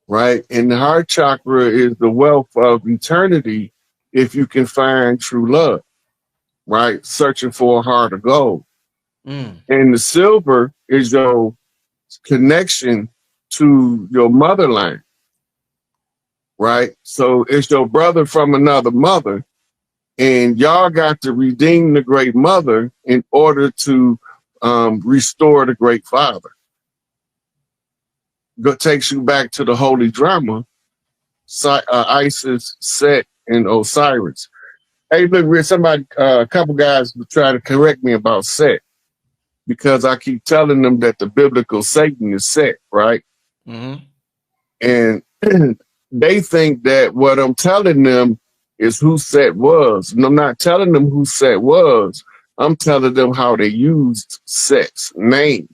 right? And the heart chakra is the wealth of eternity if you can find true love, right? Searching for a heart of gold. Mm. And the silver is your connection to your motherland, right? So it's your brother from another mother, and y'all got to redeem the great mother in order to restore the great father. Takes you back to the holy drama, Isis, Set, and Osiris. Hey, look, Rick, somebody, a couple guys try to correct me about Set because I keep telling them that the biblical Satan is Set, right? Mm-hmm. And they think that what I'm telling them is who Set was. And I'm not telling them who Set was. I'm telling them how they used Set's name.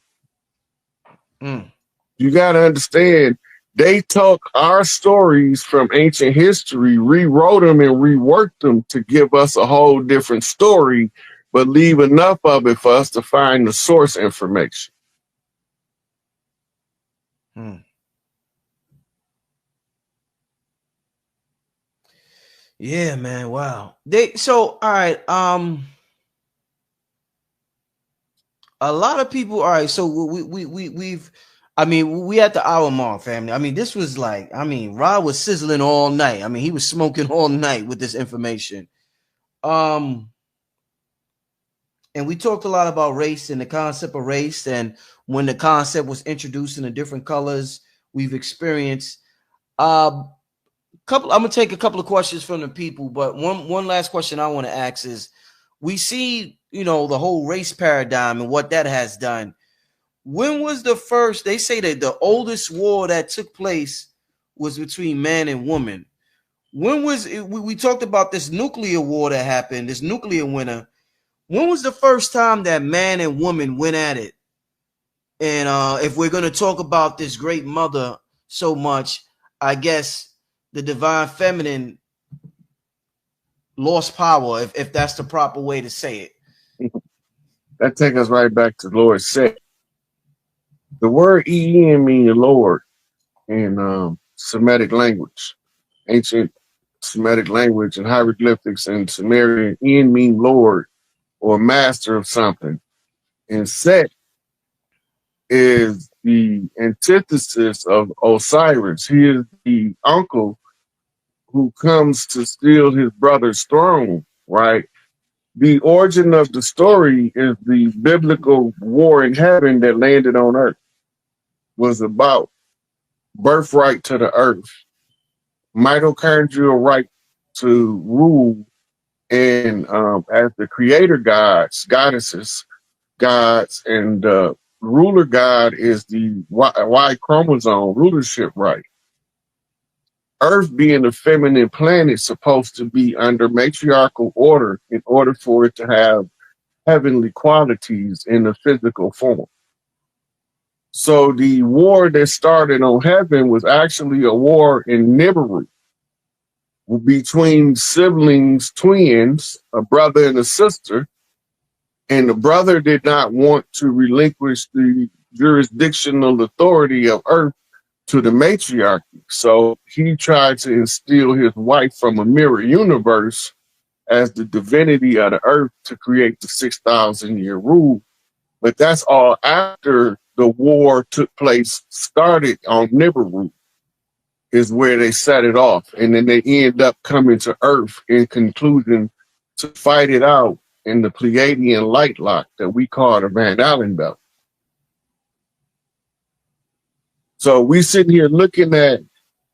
Mm. You got to understand, they took our stories from ancient history, rewrote them and reworked them to give us a whole different story, but leave enough of it for us to find the source information. Mm. Yeah, man. Wow. So all right. A lot of people. All right. So we've. I mean, we at the hour mark, family. I mean, this was like. I mean, Rod was sizzling all night. I mean, he was smoking all night with this information. And we talked a lot about race and the concept of race, and when the concept was introduced in the different colors we've experienced. I'm gonna take a couple of questions from the people, but one last question I want to ask is: we see, the whole race paradigm and what that has done. When was the first? They say that the oldest war that took place was between man and woman. When was it, we talked about this nuclear war that happened, this nuclear winter? When was the first time that man and woman went at it? And if we're gonna talk about this great mother so much, I guess the divine feminine lost power, if that's the proper way to say it. That takes us right back to Lord Set. The word En means Lord in Semitic language, ancient Semitic language and hieroglyphics and Sumerian. En mean Lord or master of something. And Set is the antithesis of Osiris. He is the uncle who comes to steal his brother's throne, right? The origin of the story is the biblical war in heaven that landed on earth. Was about birthright to the earth, mitochondrial right to rule, and as the creator gods, goddesses, gods, and the ruler god is the Y chromosome rulership right. Earth being a feminine planet supposed to be under matriarchal order in order for it to have heavenly qualities in a physical form. So the war that started on heaven was actually a war in Nibiru between siblings, twins, a brother and a sister. And the brother did not want to relinquish the jurisdictional authority of Earth to the matriarchy. So he tried to instill his wife from a mirror universe as the divinity of the Earth to create the 6,000-year rule. But that's all after the war took place, started on Nibiru, is where they set it off. And then they end up coming to Earth in conclusion to fight it out in the Pleiadian light lock that we call the Van Allen belt. So we sitting here looking at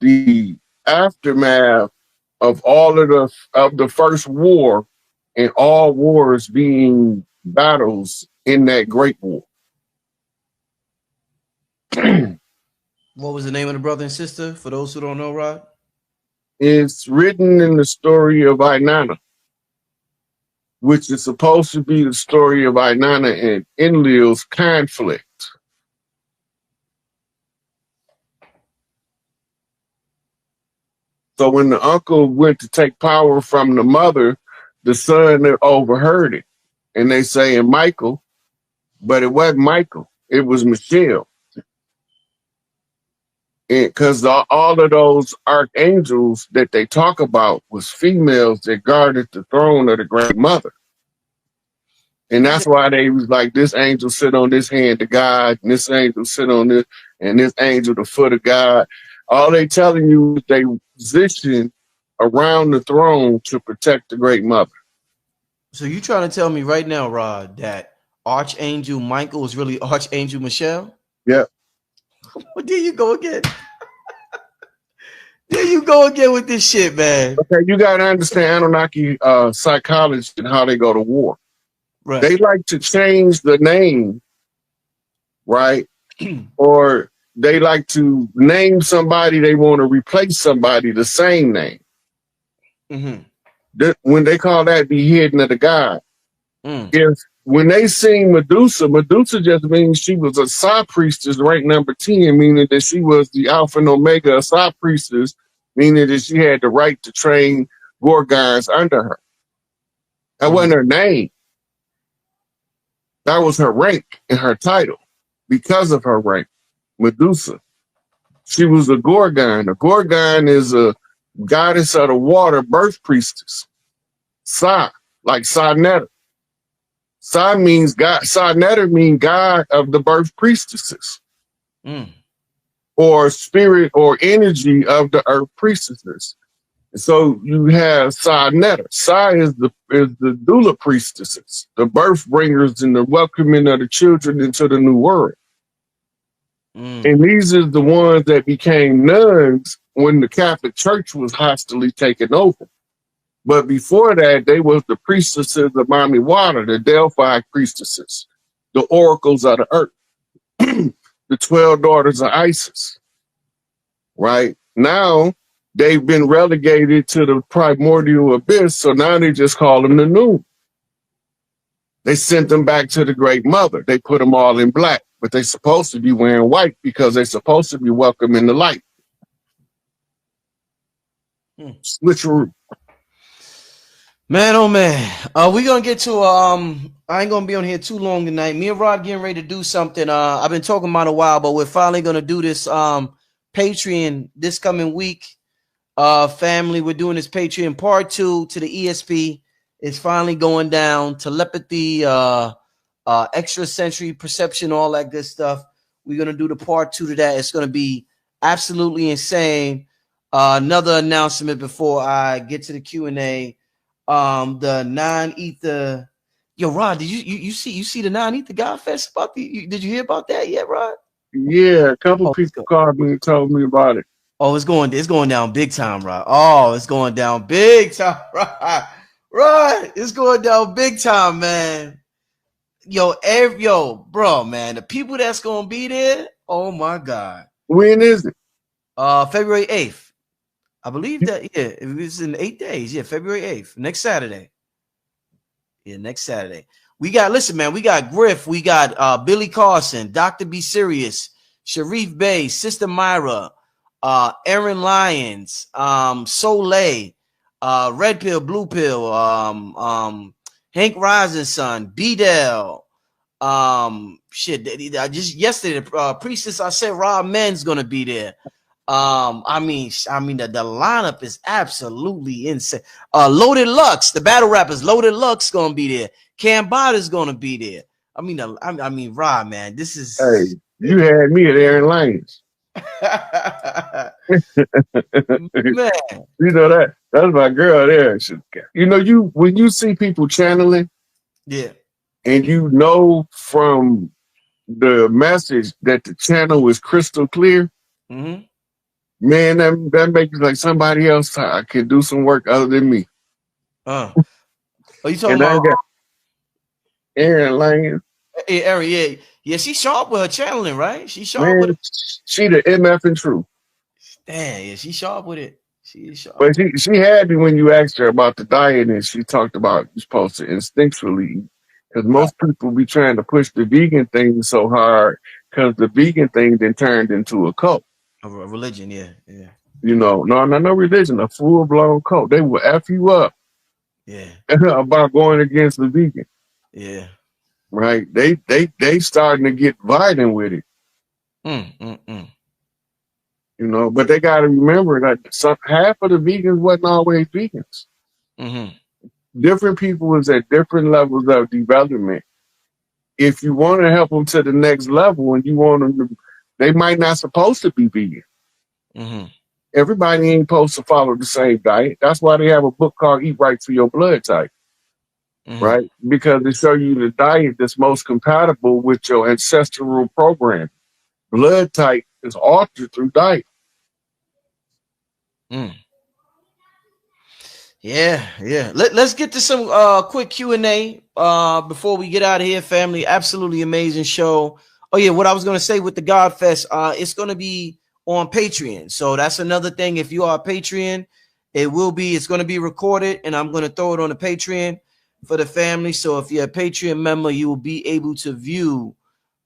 the aftermath of all of the first war and all wars being battles in that great war. What was the name of the brother and sister for those who don't know, Rod? It's written in the story of Inanna, which is supposed to be the story of Inanna and Enlil's conflict. So when the uncle went to take power from the mother, the son overheard it. And they saying Michael, but it wasn't Michael. It was Michelle. because all of those archangels that they talk about was females that guarded the throne of the Great Mother. And that's why they was like, this angel sit on this hand of God, and this angel sit on this, and this angel the foot of God. All they telling you is they position around the throne to protect the Great Mother. So you trying to tell me right now, Rod, that Archangel Michael is really Archangel Michelle? Yep. Well, there you go again. There you go again with this shit, man. Okay, you got to understand Anunnaki psychology and how they go to war. Right. They like to change the name, right? Or they like to name somebody, they want to replace somebody the same name. When they call that the hidden of the God. If when they sing Medusa, Medusa just means she was a Psi priestess, rank number 10, meaning that she was the Alpha and Omega of Psi priestess, meaning that she had the right to train Gorgons under her. That wasn't her name. That was her rank and her title because of her rank, Medusa. She was a Gorgon. A Gorgon is a goddess of the water, birth priestess. Psi, like Psi-Netta. Psi means God. Psi-Netta means God of the birth priestesses, or spirit or energy of the earth priestesses. So you have Psi-Netta. Psi is the doula priestesses, the birth bringers and the welcoming of the children into the new world. And these are the ones that became nuns when the Catholic Church was hostily taken over. But before that, they was the priestesses of Mami Water, the Delphi priestesses, the oracles of the earth, the 12 daughters of Isis. Right? Now, they've been relegated to the primordial abyss, so now they just call them the New. They sent them back to the Great Mother. They put them all in black, but they're supposed to be wearing white because they're supposed to be welcoming the light. Switcheroo. Man, oh man, we're gonna get to I ain't gonna be on here too long tonight. Me and Rod getting ready to do something. I've been talking about a while, but we're finally gonna do this Patreon this coming week. Family, we're doing this Patreon part 2 to the ESP. It's finally going down. Telepathy, extrasensory perception, all that good stuff. We're gonna do the part 2 to that. It's gonna be absolutely insane. Another announcement before I get to the Q&A. The non-ether. Yo, Rod, did you see the non-ether God Fest about did you hear about that yet, Rod? Yeah, a couple people called me and told me about it. Oh, it's going down big time, Rod. Oh, it's going down big time, Rod. Rod, it's going down big time, man. Yo, bro, man, the people that's gonna be there, oh my God. When is it? February 8th. I believe that, yeah, it was in 8 days. Yeah, February 8th, next Saturday. Yeah, next Saturday. We got Griff, we got Billy Carson, Dr. Be Serious, Sharif Bey, Sister Myra, Aaron Lyons, Soleil, Red Pill, Blue Pill, Hank Risenson, B-Dell, just yesterday, the priestess, I said Rob Men's gonna be there. I mean the lineup is absolutely insane. Loaded Lux, the battle rappers, Loaded Lux gonna be there. Cam Botter's gonna be there. I mean, Rob, man, this is. Hey, you had me at Aaron Lyons. Man, you know that's my girl there. You know, when you see people channeling, yeah, and you know from the message that the channel is crystal clear. Man, that makes like somebody else can do some work other than me. Are you talking about Aaron Lyons? Hey, Aaron, yeah, she's sharp with her channeling, right? She's sharp with it. She the MF and truth. Damn, yeah, she's sharp with it. She is sharp. But she had me when you asked her about the diet, and she talked about you're supposed to instinctually eat. Because most people be trying to push the vegan thing so hard because the vegan thing then turned into a cult. A religion, yeah. You know, no religion, a full-blown cult. They will F you up. Yeah. About going against the vegan. Yeah. Right? They starting to get violent with it. You know, but they got to remember that half of the vegans wasn't always vegans. Mm-hmm. Different people was at different levels of development. If you want to help them to the next level and you want them to, they might not supposed to be vegan. Mm-hmm. Everybody ain't supposed to follow the same diet. That's why they have a book called Eat Right for Your Blood Type, Mm-hmm. right? Because they show you the diet that's most compatible with your ancestral program. Blood type is altered through diet. Mm. Yeah, yeah. Let's get to some quick Q&A before we get out of here, family. Absolutely amazing show. Oh yeah, what I was gonna say with the God Fest, it's gonna be on Patreon. So that's another thing. If you are a Patreon, it's gonna be recorded, and I'm gonna throw it on the Patreon for the family. So if you're a Patreon member, you will be able to view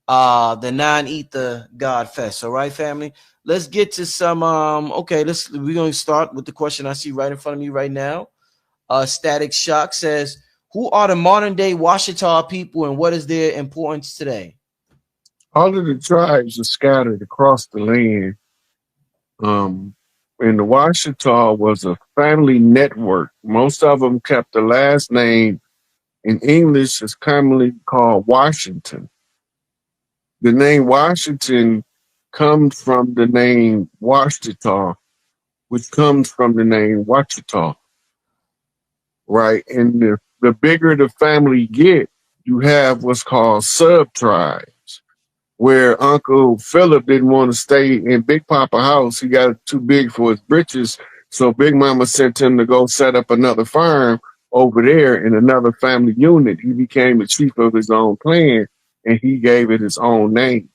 the non-ether God Fest. All right, family. Let's get to some okay, we're gonna start with the question I see right in front of me right now. Static Shock says, who are the modern day Washita people and what is their importance today? All of the tribes are scattered across the land. And the Washita was a family network. Most of them kept the last name. In English, is commonly called Washington. The name Washington comes from the name Washita, which comes from the name Wachita, right? And the bigger the family get, you have what's called sub-tribes, where Uncle Philip didn't want to stay in Big Papa house. He got too big for his britches. So Big Mama sent him to go set up another farm over there in another family unit. He became the chief of his own clan and he gave it his own name.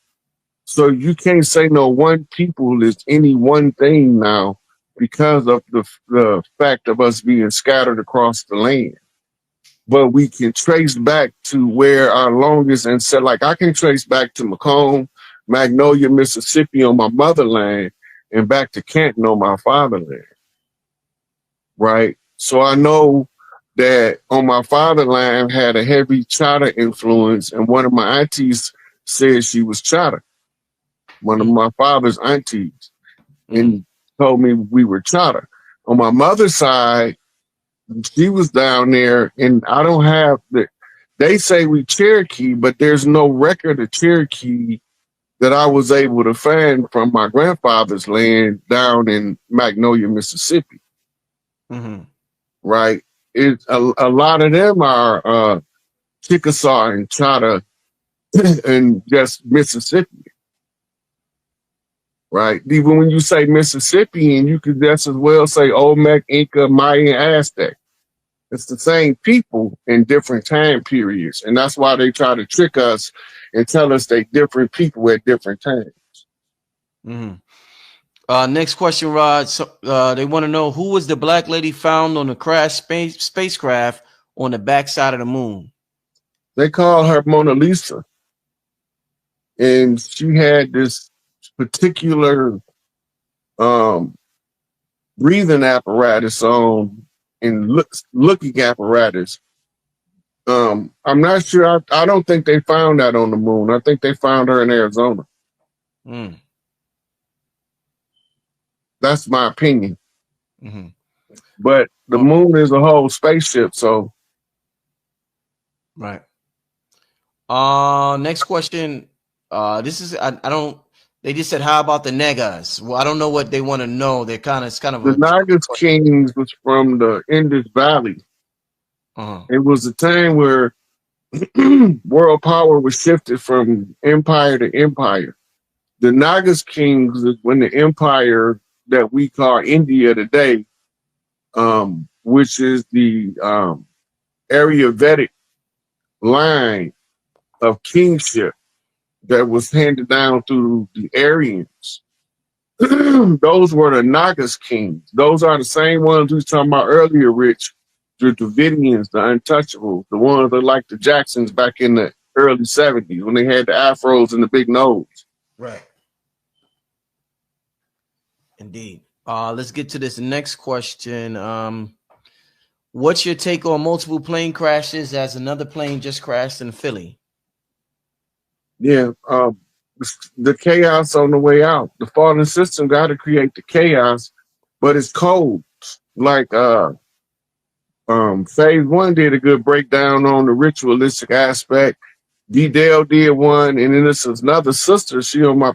So you can't say no one people is any one thing now because of the fact of us being scattered across the land. But we can trace back to where our longest and said, like I can trace back to Macomb, Magnolia, Mississippi on my motherland and back to Canton on my fatherland. Right. So I know that on my fatherland had a heavy Chata influence. And one of my aunties said she was Chata, one of my father's aunties, and told me we were Chata. On my mother's side, she was down there, and I don't have they say we Cherokee, but there's no record of Cherokee that I was able to find from my grandfather's land down in Magnolia, Mississippi. Mm-hmm. Right? A lot of them are Chickasaw and Chata and just Mississippi. Right? Even when you say Mississippian, you could just as well say Olmec, Inca, Maya, Aztec. It's the same people in different time periods. And that's why they try to trick us and tell us they different people at different times. Mm-hmm. Next question, Rod. So, they want to know who was the black lady found on the crashed spacecraft on the backside of the moon? They call her Mona Lisa. And she had this particular breathing apparatus on and looking apparatus. I'm not sure. I don't think they found that on the moon. I think they found her in Arizona. That's my opinion. Mm-hmm. But the moon is a whole spaceship, so. Right. Next question. This is I don't. They just said, "How about the Negas?" Well, I don't know what they want to know. It's kind of the Nagas Kings was from the Indus Valley. It was a time where world power was shifted from empire to empire. The Nagas Kings is when the empire that we call India today, which is the Ayurvedic line of kingship that was handed down through the Aryans. Those were the Nagas kings. Those are the same ones we was talking about earlier, Rich. The Dravidians, the Untouchables, the ones that like the Jacksons back in the early 70s when they had the afros and the big nose. Right. Indeed. Let's get to this next question. What's your take on multiple plane crashes as another plane just crashed in Philly? Yeah. the chaos on the way out. The fallen system got to create the chaos, but it's cold. Like phase one did a good breakdown on the ritualistic aspect. D-Dale did one, and then this is another sister. She on my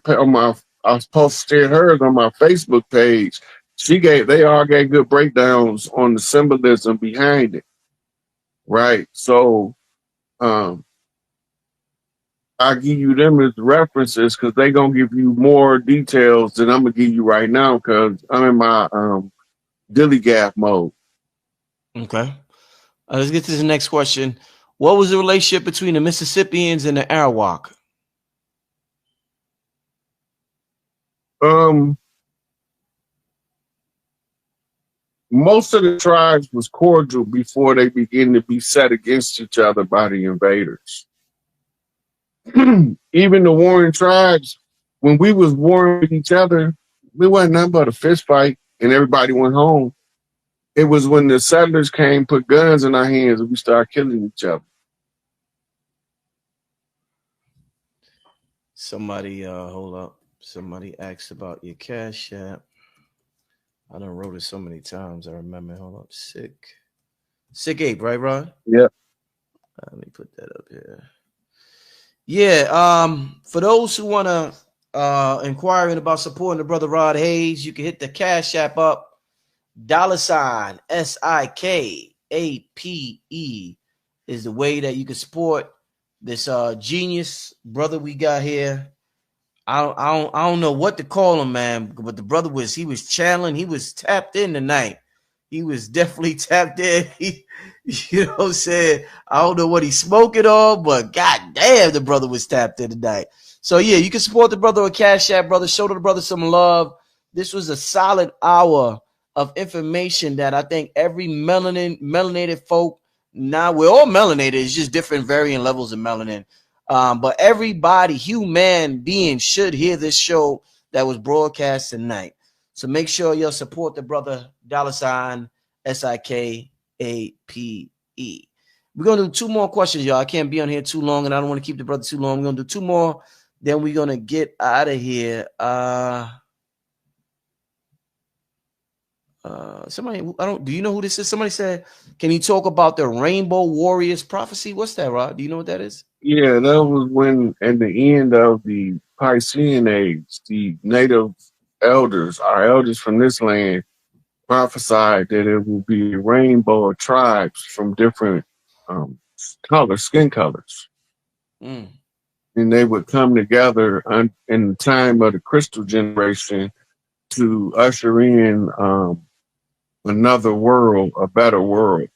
I posted hers on my Facebook page. They all gave good breakdowns on the symbolism behind it. Right. So I give you them as references because they gonna give you more details than I'm gonna give you right now because I'm in my dilly gap mode. Okay. Let's get to the next question. What was the relationship between the Mississippians and the Arawak? Most of the tribes was cordial before they began to be set against each other by the invaders. Even the warring tribes, when we was warring with each other, we wasn't nothing but a fist fight and everybody went home. It was when the settlers came, put guns in our hands, and we started killing each other. Somebody, hold up. Somebody asked about your Cash App. I done wrote it so many times. I remember. Hold up. SikApe, right, Rod? Yeah. Let me put that up here. Yeah. For those who wanna inquiring about supporting the brother Rod Hayes, you can hit the Cash App up. $ SIKAPE is the way that you can support this genius brother we got here. I don't know what to call him, man, but the brother was channeling, he was tapped in tonight. He was definitely tapped in. You know what I'm saying? I don't know what he's smoking on, but goddamn, the brother was tapped in tonight. So yeah, you can support the brother with Cash App, brother. Show the brother some love. This was a solid hour of information that I think every melanated folk, now we're all melanated, it's just different varying levels of melanin. But everybody, human being, should hear this show that was broadcast tonight. So make sure you'll support the brother $ SIKAPE. We're gonna do two more questions, y'all. I can't be on here too long, and I don't want to keep the brother too long. We're gonna do two more, then we're gonna get out of here. Somebody, do you know who this is? Somebody said, can you talk about the Rainbow Warriors prophecy? What's that, Rod? Do you know what that is? Yeah, that was when at the end of the Piscean age, the native elders, our elders from this land, prophesied that it will be a rainbow of tribes from different skin colors. Mm. And they would come together in the time of the crystal generation to usher in another world, a better world.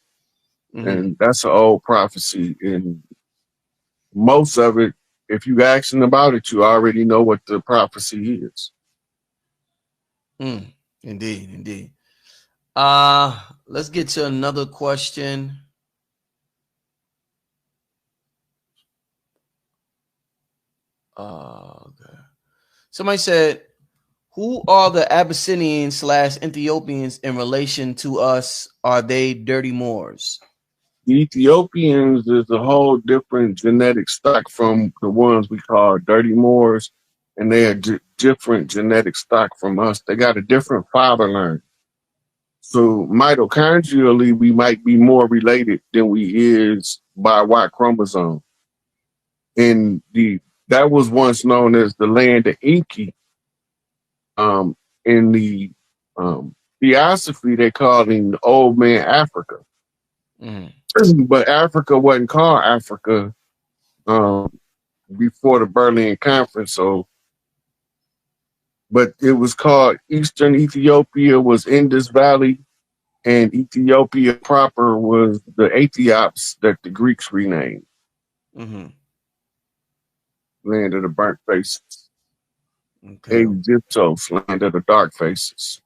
Mm-hmm. And that's an old prophecy. And most of it, if you asking about it, you already know what the prophecy is. Indeed. Let's get to another question. Okay. Somebody said, who are the Abyssinians / Ethiopians in relation to us? Are they dirty Moors? The Ethiopians is a whole different genetic stock from the ones we call dirty Moors, and they are different genetic stock from us. They got a different father line. So mitochondrially, we might be more related than we is by Y chromosome. And that was once known as the land of Inki. In the theosophy, they called him the old man Africa. But Africa wasn't called Africa before the Berlin Conference. But it was called Eastern Ethiopia, was Indus Valley, and Ethiopia proper was the Ethiops that the Greeks renamed. Land of the burnt faces. Okay. Egyptos, land of the dark faces.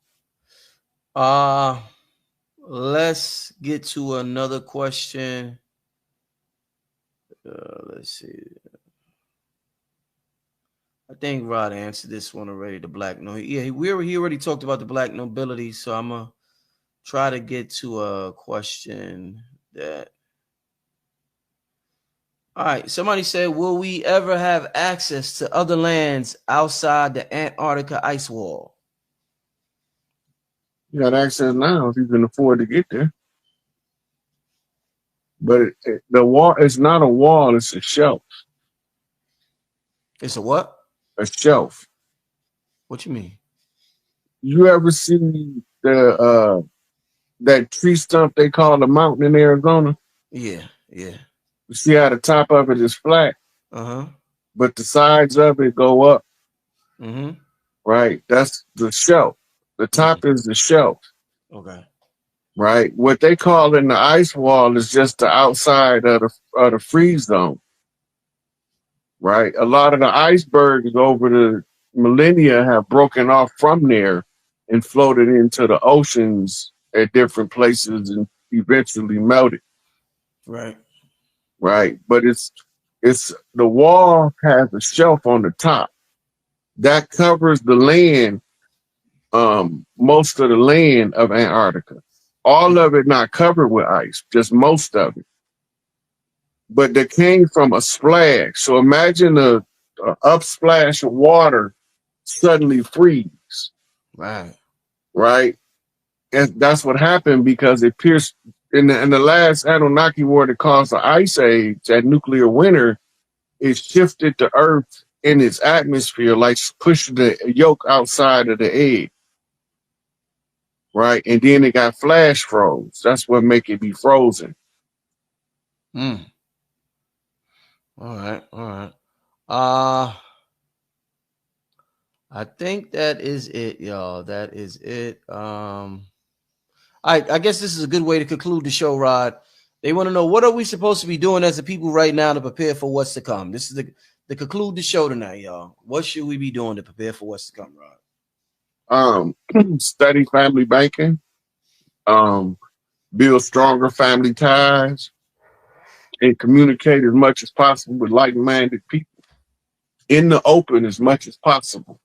Let's get to another question. Let's see. I think Rod answered this one already. The black nobility. Yeah, he already talked about the black nobility. So I'm gonna try to get to a question that All right. Somebody said, will we ever have access to other lands outside the Antarctica ice wall? You got access now if you can afford to get there. But the wall is not a wall; it's a shelf. It's a what? A shelf. What you mean? You ever see that tree stump they call a mountain in Arizona? Yeah. Yeah. You see how the top of it is flat, Uh-huh. but the sides of it go up, Mm-hmm. right? That's the shelf. The top is the shelf, Okay. right? What they call in the ice wall is just the outside of the freeze zone, right? A lot of the icebergs over the millennia have broken off from there and floated into the oceans at different places and eventually melted, Right. right? But it's the wall has a shelf on the top that covers the land, most of the land of Antarctica. All of it not covered with ice, just most of it. But they came from a splash. So imagine a upsplash of water suddenly freeze, Right. right? And that's what happened because it pierced in the last Anunnaki war that caused the ice age, that nuclear winter. It shifted the Earth in its atmosphere, like pushed the yolk outside of the egg, right? And then it got flash froze. That's what make it be frozen. Mm. All right. All right. Uh I think that is it, y'all. That is it. I guess this is a good way to conclude the show, Rod. They want to know, what are we supposed to be doing as a people right now to prepare for what's to come? This is the conclude the show tonight, y'all. What should we be doing to prepare for what's to come, Rod? Study family banking, um, build stronger family ties, and communicate as much as possible with like-minded people in the open as much as possible.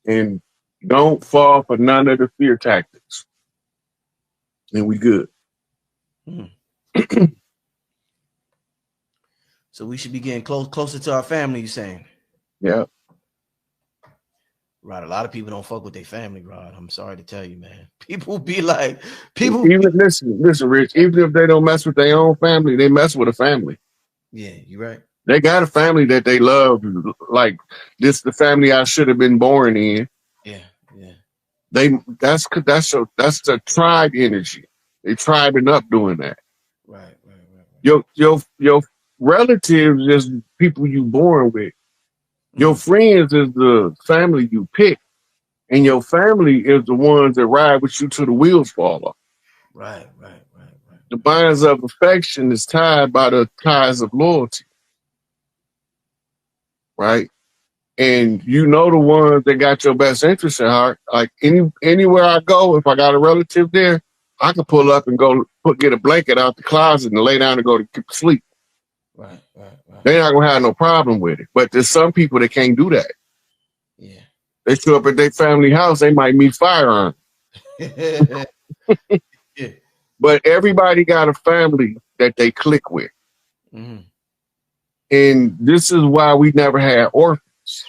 And don't fall for none of the fear tactics. And we good. Hmm. So we should be getting closer to our family, you saying? Yeah. Rod, a lot of people don't fuck with their family, Rod. I'm sorry to tell you, man. People be like, Listen, Rich, even if they don't mess with their own family, they mess with a family. Yeah, you're right. They got a family that they love. Like, this the family I should have been born in. Yeah, yeah. That's the tribe energy. They tribing up doing that. Right, right, right. Your relatives is people you born with. Your friends is the family you pick, and your family is the ones that ride with you till the wheels fall off. Right, right, right, right. The bonds of affection is tied by the ties of loyalty, right? And you know the ones that got your best interest at heart. Like anywhere I go, if I got a relative there, I can pull up and go get a blanket out the closet and lay down and go to sleep. Right, right, right. They're not gonna have no problem with it. But there's some people that can't do that. Yeah. They show up at their family house, they might meet firearms. Yeah. But everybody got a family that they click with. Mm-hmm. And this is why we never had orphans.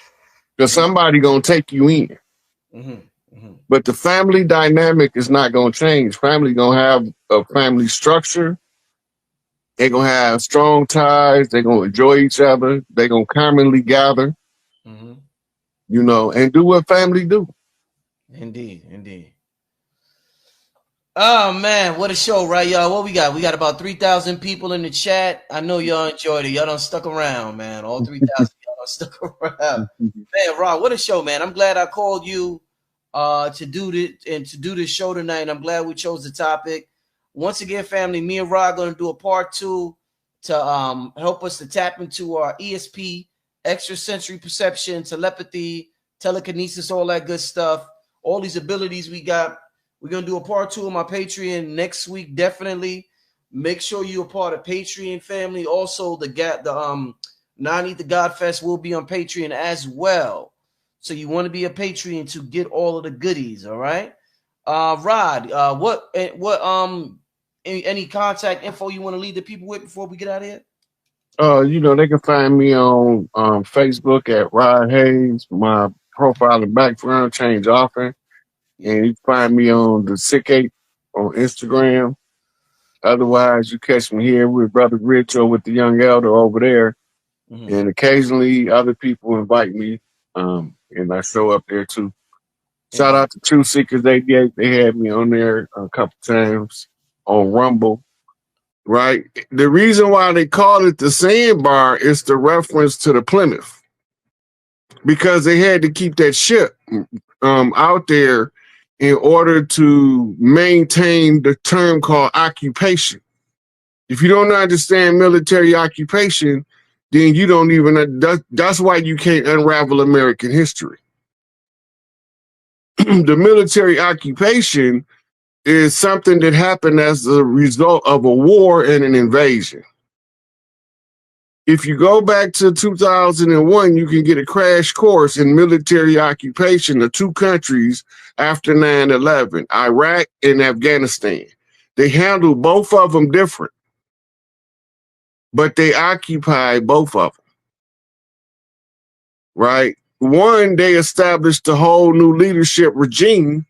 Because somebody gonna take you in. Mm-hmm. Mm-hmm. But the family dynamic is not gonna change. Family gonna have a family structure. They're gonna have strong ties. They're gonna enjoy each other. They're gonna commonly gather, Mm-hmm. And do what family do. Indeed, indeed. Oh man, what a show, right, y'all? What we got? We got about 3,000 people in the chat. I know y'all enjoyed it. Y'all done stuck around, man. All 3,000 y'all done stuck around. Man, Rod, what a show, man. I'm glad I called you to do this show tonight. I'm glad we chose the topic. Once again, family, me and Rod gonna do a part 2 to help us to tap into our ESP, extrasensory perception, telepathy, telekinesis, all that good stuff, all these abilities we got. We're going to do a part 2 of my Patreon next week. Definitely make sure you're a part of Patreon family. Also, the 9 the God Fest will be on Patreon as well. So you want to be a Patreon to get all of the goodies. All right. Rod, what Any contact info you want to leave the people with before we get out of here? You know, they can find me on Facebook at Rod Hayes. My profile and background change often. Yeah. And you can find me on the SikApe on Instagram. Otherwise, you catch me here with Brother Rich or with the young elder over there. Mm-hmm. And occasionally other people invite me, and I show up there too. Shout Amen. out to True Seekers 88. They had me on there a couple times on Rumble. Right. The reason why they call it the sandbar is the reference to the Plymouth, because they had to keep that ship out there in order to maintain the term called occupation. If you don't understand military occupation, then you don't even, that's why you can't unravel American history. The military occupation is something that happened as a result of a war and an invasion. If you go back to 2001, you can get a crash course in military occupation of two countries after 9/11, Iraq and Afghanistan. They handled both of them different, but they occupied both of them, right? One, they established a whole new leadership regime,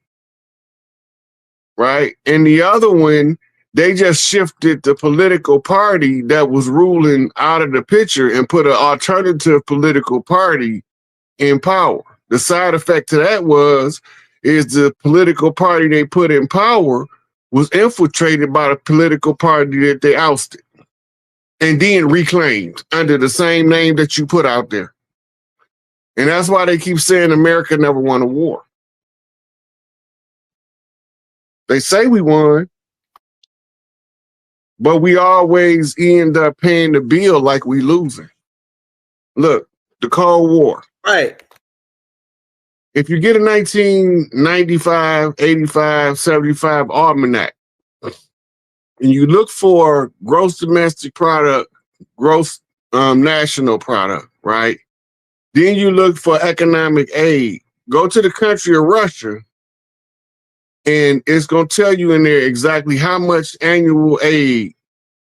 right? And the other one, they just shifted the political party that was ruling out of the picture and put an alternative political party in power. The side effect to that is the political party they put in power was infiltrated by the political party that they ousted and then reclaimed under the same name that you put out there. And that's why they keep saying America never won a war. They say we won, but we always end up paying the bill like we losing. Look, the Cold War. Right. If you get a 1995, 85, 75 almanac, and you look for gross domestic product, gross national product, right? Then you look for economic aid. Go to the country of Russia, and it's going to tell you in there exactly how much annual aid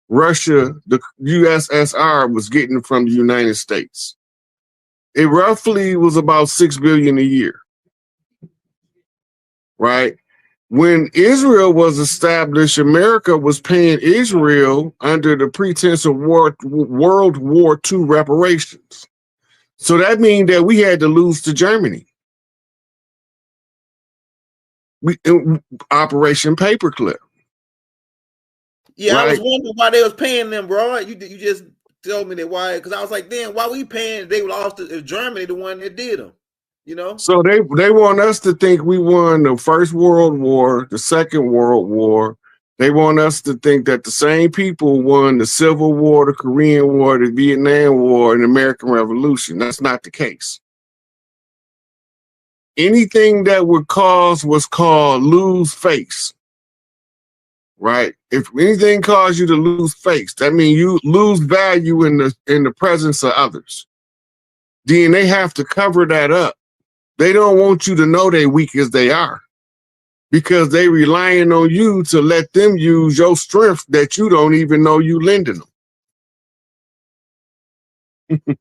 Russia, the USSR, was getting from the United States. It roughly was about $6 billion a year, right? When Israel was established, America was paying Israel under the pretense of World War II reparations. So that means that we had to lose to Germany. Operation Paperclip. Yeah, right? I was wondering why they was paying them, bro. You just told me that why, because I was like, damn, why we paying? They lost to Germany, the one that did them, you know? So they want us to think we won the First World War, the Second World War. They want us to think that the same people won the Civil War, the Korean War, the Vietnam War, and the American Revolution. That's not the case. Anything that would cause what's called lose face, right? If anything caused you to lose face, that means you lose value in the presence of others. Then they have to cover that up. They don't want you to know they weak as they are, because they relying on you to let them use your strength that you don't even know you lending them.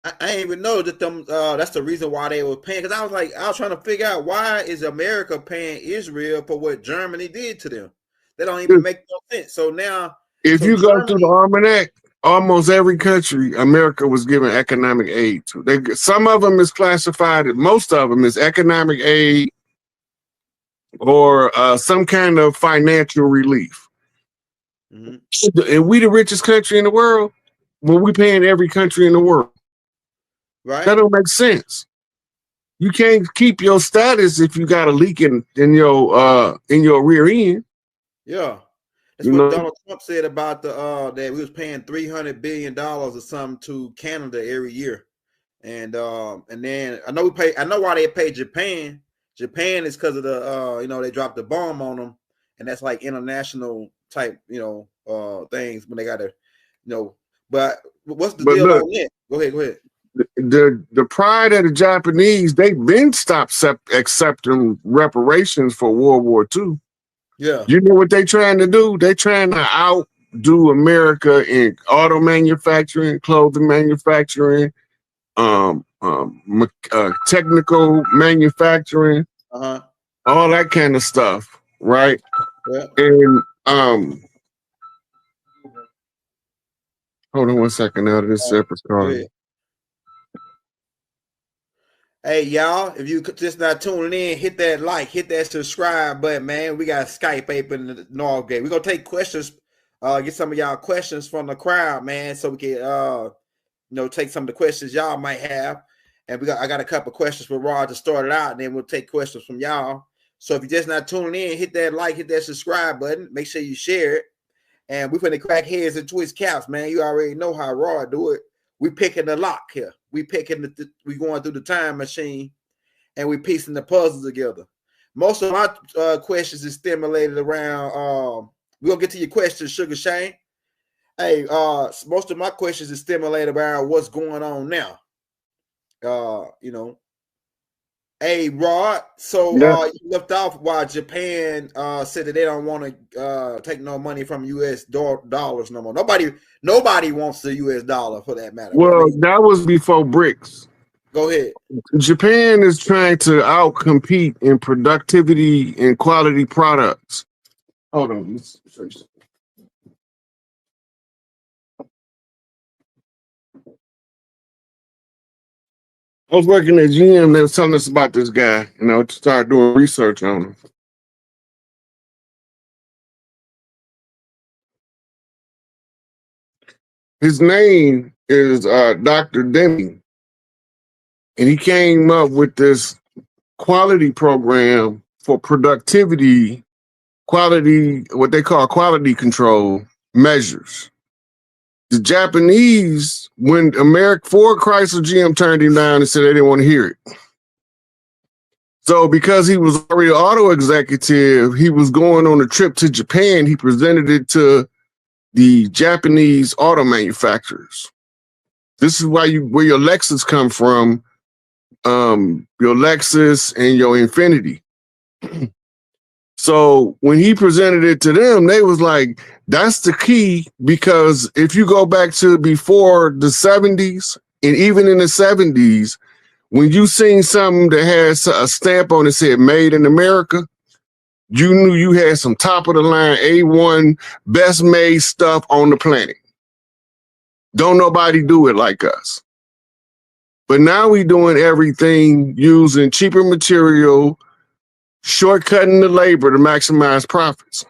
I didn't even know that them. That's the reason why they were paying. Because I was trying to figure out why is America paying Israel for what Germany did to them. That don't even make no sense. So now, if you Germany, go through the almanac, almost every country America was giving economic aid to. Some of them is classified, most of them is economic aid or some kind of financial relief. Mm-hmm. And we the richest country in the world, well, we paying every country in the world. Right. That don't make sense. You can't keep your status if you got a leak in your rear end. Yeah. That's what Donald Trump said about that we was paying $300 billion or something to Canada every year. And then I know why they pay Japan. Japan is because of the they dropped the bomb on them, and that's like international type, things when they gotta, but what's the deal on that? Go ahead. The pride of the Japanese, they've been stopped accepting reparations for World War II. Yeah. You know what they trying to do? They trying to outdo America in auto manufacturing, clothing manufacturing, technical manufacturing, all that kind of stuff, right? Yeah. And hold on one second now. This separate card. Hey, y'all, if you just not tuning in, hit that like, hit that subscribe button, man. We got SikApe in the Northgate. We're going to take questions, get some of y'all questions from the crowd, man, so we can, take some of the questions y'all might have. And I got a couple questions for Rod to start it out, and then we'll take questions from y'all. So if you're just not tuning in, hit that like, hit that subscribe button. Make sure you share it. And we're finna crack heads and twist caps, man. You already know how Rod do it. We picking the lock here. We picking we going through the time machine, and we piecing the puzzle together. Most of my questions is stimulated around. We're gonna get to your questions, Sugar Shane. Hey, most of my questions is stimulated around what's going on now. Hey, Rod. So you left off while Japan said that they don't want to take no money from U.S. dollars no more. Nobody wants the U.S. dollar for that matter. Well, that was before BRICS. Go ahead. Japan is trying to outcompete in productivity and quality products. Hold on. Let's show you something. I was working at GM. They was telling us about this guy, to start doing research on him. His name is Dr. Deming, and he came up with this quality program for productivity, what they call quality control measures. The Japanese, when Ford, Chrysler, GM turned him down and said they didn't want to hear it. So because he was already an auto executive, he was going on a trip to Japan. He presented it to the Japanese auto manufacturers. This is where your Lexus come from, your Lexus and your Infiniti. So when he presented it to them, they was like, that's the key, because if you go back to before the 70s and even in the 70s, when you seen something that has a stamp on it said made in America, you knew you had some top of the line A1 best made stuff on the planet. Don't nobody do it like us. But now we doing everything using cheaper material, shortcutting the labor to maximize profits,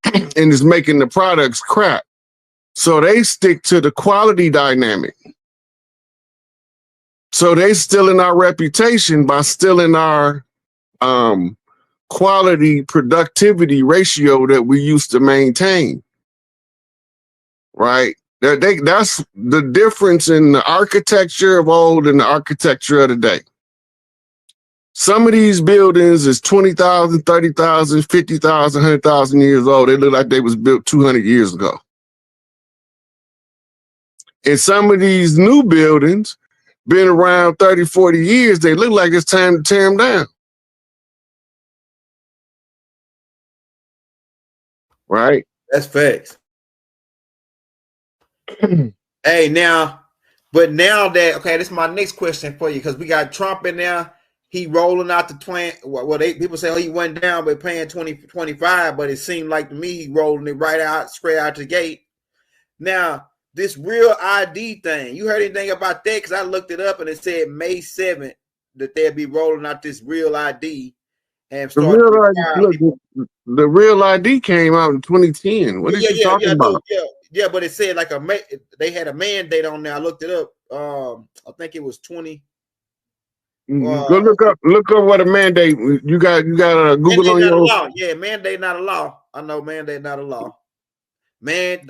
and is making the products crap. So they stick to the quality dynamic. So they stealing our reputation by stealing our quality productivity ratio that we used to maintain. Right? That's the difference in the architecture of old and the architecture of today. Some of these buildings is 20,000, 30,000, 50,000, 100,000 years old. They look like they was built 200 years ago. And some of these new buildings been around 30, 40 years. They look like it's time to tear them down. Right? That's facts. Hey, now that, okay, this is my next question for you, because we got Trump in there. He rolling out the plan. Well, people say he went down by paying 2025, but it seemed like to me he rolling it right out, straight out the gate. Now, this real ID thing, you heard anything about that? Because I looked it up and it said May 7th that they'll be rolling out this real ID. And the real ID came out in 2010. What are you talking about? Yeah, but it said like they had a mandate on there. I looked it up. I think it was 20. Go look up what a mandate. You got Google on your. Yeah, mandate not a law. I know mandate not a law. Man,